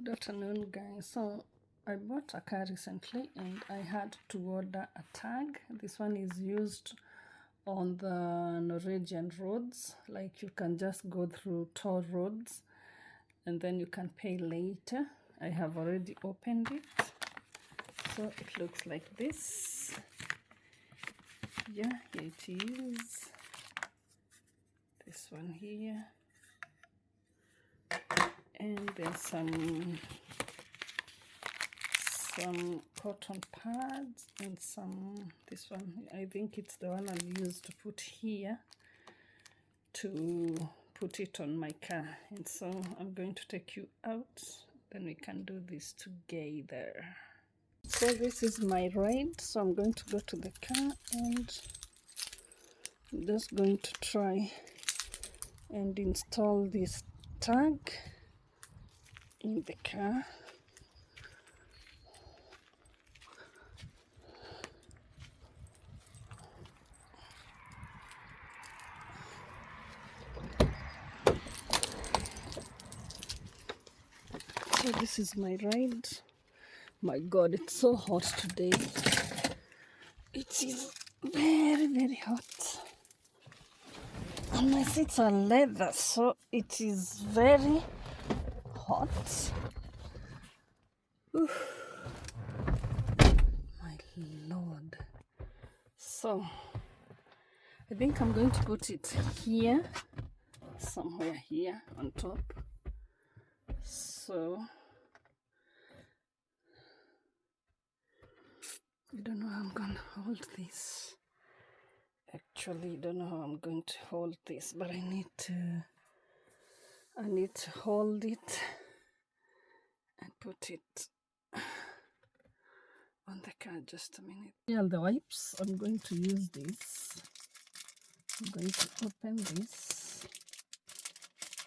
Good afternoon, guys. So I bought a car recently and I had to order a tag. This one is used on the Norwegian roads. Like you can just go through toll roads and then you can pay later. I have already opened it. So it looks like this. Yeah, here it is. This one here. And there's some cotton pads and this one, I think it's the one I used to put here to put it on my car. And so I'm going to take you out, then we can do this together. So this is my ride, so I'm going to go to the car and I'm just going to try and install this tag in the car. So this is my ride. My God, it's so hot today. It is very, very hot. And my seats are leather, so it is very hot. Oof. My Lord. So I think I'm going to put it here, somewhere here on top. So I don't know how I'm gonna hold this. Actually, I don't know how I'm going to hold this, but I need to hold it and put it on the car. Just a minute. Here are the wipes. I'm going to use this. I'm going to open this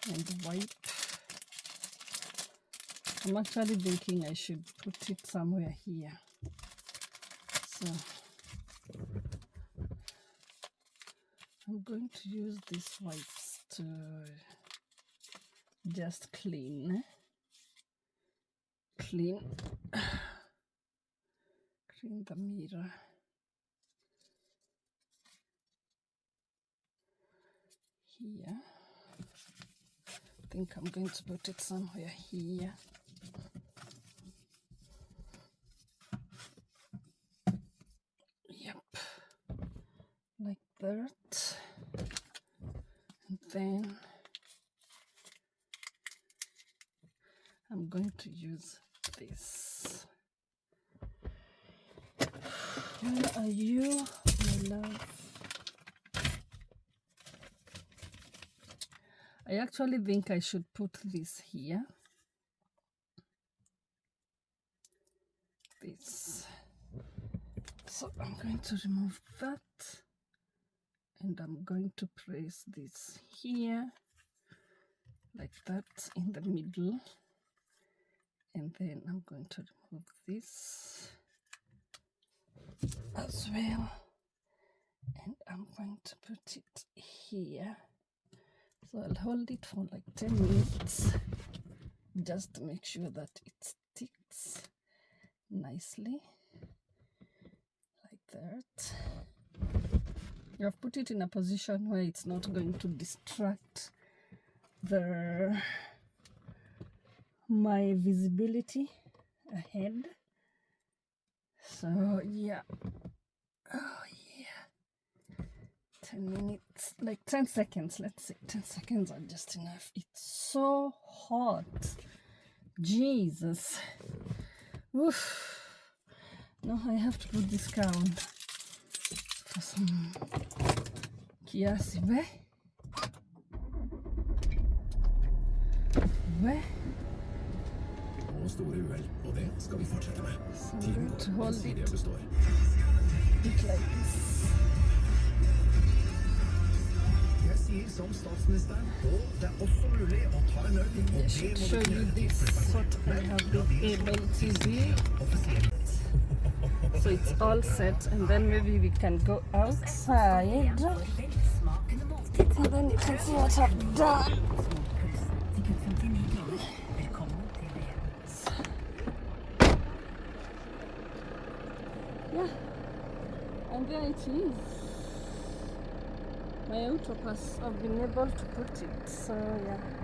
and wipe. I'm actually thinking I should put it somewhere here. So I'm going to use these wipes to just clean the mirror. Here. I think I'm going to put it somewhere here. Yep. Like that. And then I'm going to use this. Where are you, my love? I actually think I should put this here. This. So I'm going to remove that. And I'm going to place this here. Like that in the middle. And then I'm going to remove this as well. And I'm going to put it here. So I'll hold it for like 10 minutes just to make sure that it sticks nicely like that. I've put it in a position where it's not going to distract my visibility ahead. So yeah. Oh yeah. 10 minutes, like 10 seconds, let's say 10 seconds are just enough. It's so hot. Jesus. Oof. No, I have to put this car on for some kiasi. Store uhell, og det skal vi fortsette med. Tiden består. It like this. Jeg sier som statsministeren, og det er også mulig å ta en øl, og det må du gjøre til So it's all set, and then maybe we can go outside, and then you can see what I've done. Yeah, and there it is. My autopass, I've been able to put it, so yeah.